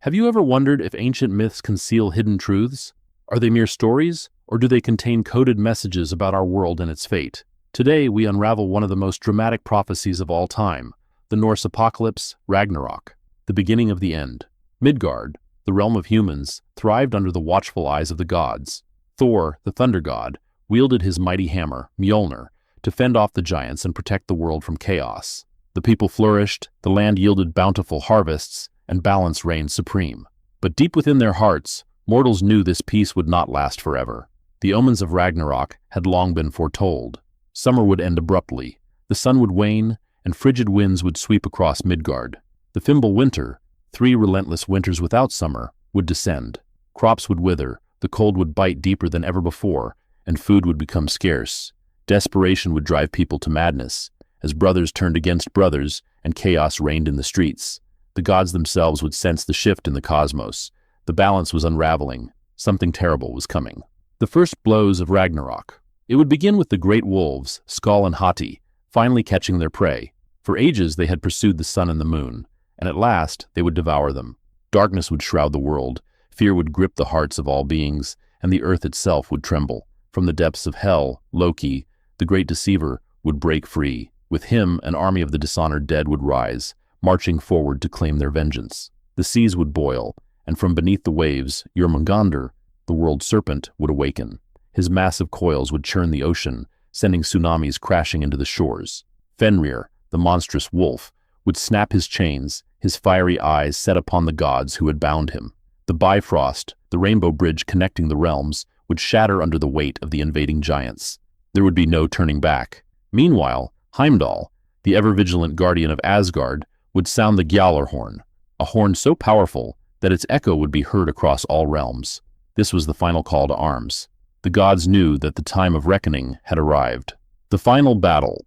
Have you ever wondered if ancient myths conceal hidden truths? Are they mere stories, or do they contain coded messages about our world and its fate? Today, we unravel one of the most dramatic prophecies of all time, the Norse apocalypse, Ragnarok, the beginning of the end. Midgard, the realm of humans, thrived under the watchful eyes of the gods. Thor, the thunder god, wielded his mighty hammer, Mjolnir, to fend off the giants and protect the world from chaos. The people flourished, the land yielded bountiful harvests, and balance reigned supreme. But deep within their hearts, mortals knew this peace would not last forever. The omens of Ragnarok had long been foretold. Summer would end abruptly, the sun would wane, and frigid winds would sweep across Midgard. The Fimbul winter, 3 relentless winters without summer, would descend. Crops would wither, the cold would bite deeper than ever before, and food would become scarce. Desperation would drive people to madness, as brothers turned against brothers and chaos reigned in the streets. The gods themselves would sense the shift in the cosmos. The balance was unraveling. Something terrible was coming. The first blows of Ragnarok. It would begin with the great wolves, Skull and Hati, finally catching their prey. For ages they had pursued the sun and the moon, and at last they would devour them. Darkness would shroud the world, fear would grip the hearts of all beings, and the earth itself would tremble. From the depths of hell, Loki, the great deceiver, would break free. With him, an army of the dishonored dead would rise, marching forward to claim their vengeance. The seas would boil, and from beneath the waves, Jormungandr, the world serpent, would awaken. His massive coils would churn the ocean, sending tsunamis crashing into the shores. Fenrir, the monstrous wolf, would snap his chains, his fiery eyes set upon the gods who had bound him. The Bifrost, the rainbow bridge connecting the realms, would shatter under the weight of the invading giants. There would be no turning back. Meanwhile, Heimdall, the ever-vigilant guardian of Asgard, would sound the Gjallarhorn, a horn so powerful that its echo would be heard across all realms. This was the final call to arms. The gods knew that the time of reckoning had arrived. The final battle.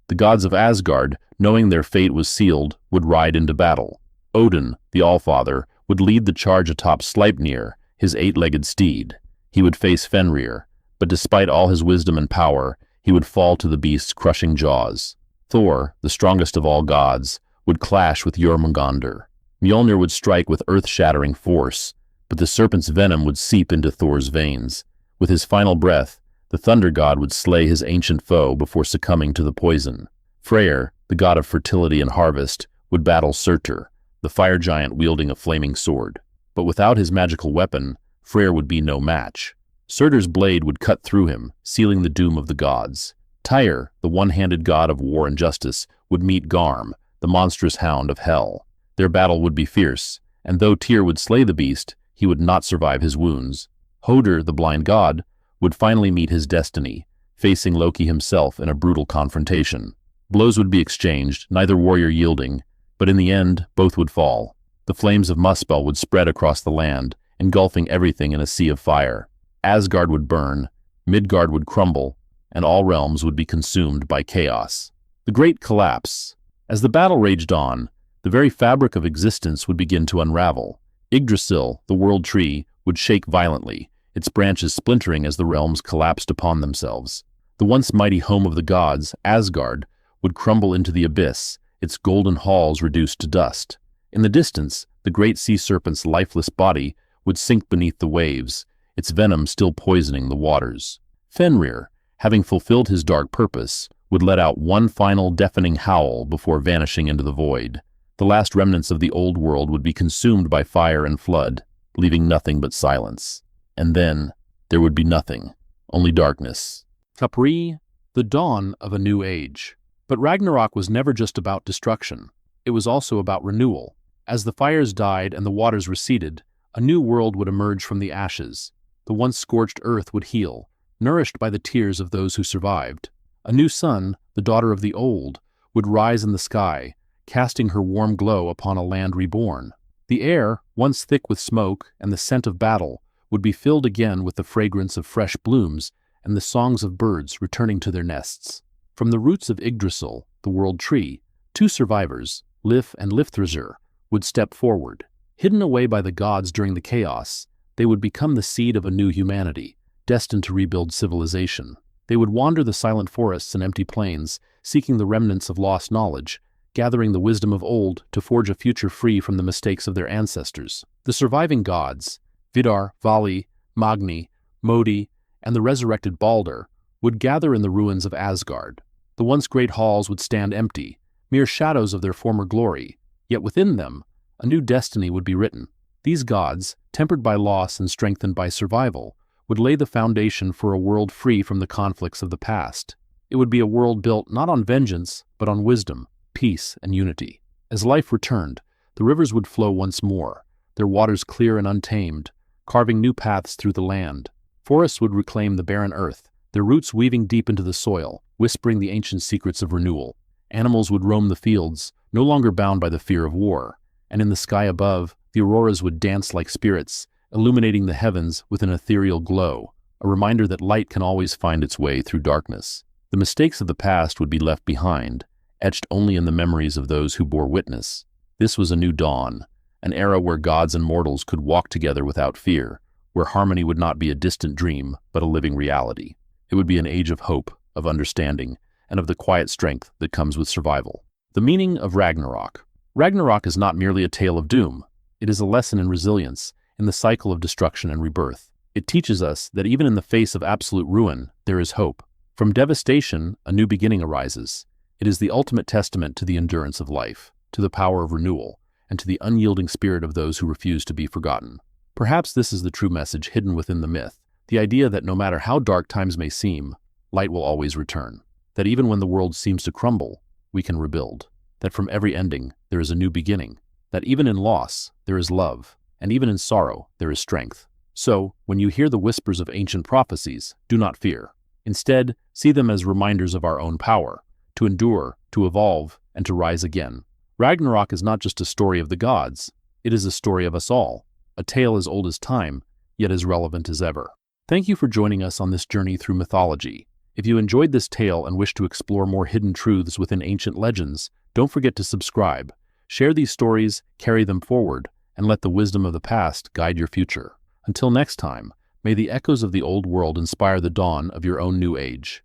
The gods of Asgard, knowing their fate was sealed, would ride into battle. Odin, the Allfather, would lead the charge atop Sleipnir, his 8-legged steed. He would face Fenrir, but despite all his wisdom and power, he would fall to the beast's crushing jaws. Thor, the strongest of all gods, would clash with Jormungandr. Mjolnir would strike with earth-shattering force, but the serpent's venom would seep into Thor's veins. With his final breath, the thunder god would slay his ancient foe before succumbing to the poison. Freyr, the god of fertility and harvest, would battle Surtur, the fire giant wielding a flaming sword. But without his magical weapon, Freyr would be no match. Surtur's blade would cut through him, sealing the doom of the gods. Tyr, the one-handed god of war and justice, would meet Garm, the monstrous hound of hell. Their battle would be fierce, and though Tyr would slay the beast, he would not survive his wounds. Hodur, the blind god, would finally meet his destiny, facing Loki himself in a brutal confrontation. Blows would be exchanged, neither warrior yielding, but in the end, both would fall. The flames of Muspel would spread across the land, engulfing everything in a sea of fire. Asgard would burn, Midgard would crumble, and all realms would be consumed by chaos. The Great Collapse. As the battle raged on, the very fabric of existence would begin to unravel. Yggdrasil, the world tree, would shake violently, its branches splintering as the realms collapsed upon themselves. The once mighty home of the gods, Asgard, would crumble into the abyss, its golden halls reduced to dust. In the distance, the great sea serpent's lifeless body would sink beneath the waves, its venom still poisoning the waters. Fenrir, having fulfilled his dark purpose, would let out one final deafening howl before vanishing into the void. The last remnants of the old world would be consumed by fire and flood, leaving nothing but silence. And then, there would be nothing, only darkness. Capri, the dawn of a new age. But Ragnarok was never just about destruction. It was also about renewal. As the fires died and the waters receded, a new world would emerge from the ashes. The once scorched earth would heal, nourished by the tears of those who survived. A new sun, the daughter of the old, would rise in the sky, casting her warm glow upon a land reborn. The air, once thick with smoke and the scent of battle, would be filled again with the fragrance of fresh blooms and the songs of birds returning to their nests. From the roots of Yggdrasil, the world tree, 2 survivors, Lif and Lifthrasir, would step forward. Hidden away by the gods during the chaos, they would become the seed of a new humanity, destined to rebuild civilization. They would wander the silent forests and empty plains, seeking the remnants of lost knowledge, gathering the wisdom of old to forge a future free from the mistakes of their ancestors. The surviving gods, Vidar, Vali, Magni, Modi, and the resurrected Balder, would gather in the ruins of Asgard. The once great halls would stand empty, mere shadows of their former glory, yet within them, a new destiny would be written. These gods, tempered by loss and strengthened by survival, would lay the foundation for a world free from the conflicts of the past. It would be a world built not on vengeance, but on wisdom, peace, and unity. As life returned, the rivers would flow once more, their waters clear and untamed, carving new paths through the land. Forests would reclaim the barren earth, their roots weaving deep into the soil, whispering the ancient secrets of renewal. Animals would roam the fields, no longer bound by the fear of war, and in the sky above, the auroras would dance like spirits, illuminating the heavens with an ethereal glow, a reminder that light can always find its way through darkness. The mistakes of the past would be left behind, etched only in the memories of those who bore witness. This was a new dawn, an era where gods and mortals could walk together without fear, where harmony would not be a distant dream, but a living reality. It would be an age of hope, of understanding, and of the quiet strength that comes with survival. The meaning of Ragnarok. Ragnarok is not merely a tale of doom. It is a lesson in resilience, in the cycle of destruction and rebirth. It teaches us that even in the face of absolute ruin, there is hope. From devastation, a new beginning arises. It is the ultimate testament to the endurance of life, to the power of renewal, and to the unyielding spirit of those who refuse to be forgotten. Perhaps this is the true message hidden within the myth, the idea that no matter how dark times may seem, light will always return. That even when the world seems to crumble, we can rebuild. That from every ending, there is a new beginning. That even in loss, there is love, and even in sorrow, there is strength. So, when you hear the whispers of ancient prophecies, do not fear. Instead, see them as reminders of our own power, to endure, to evolve, and to rise again. Ragnarok is not just a story of the gods, it is a story of us all, a tale as old as time, yet as relevant as ever. Thank you for joining us on this journey through mythology. If you enjoyed this tale and wish to explore more hidden truths within ancient legends, don't forget to subscribe. Share these stories, carry them forward, and let the wisdom of the past guide your future. Until next time, may the echoes of the old world inspire the dawn of your own new age.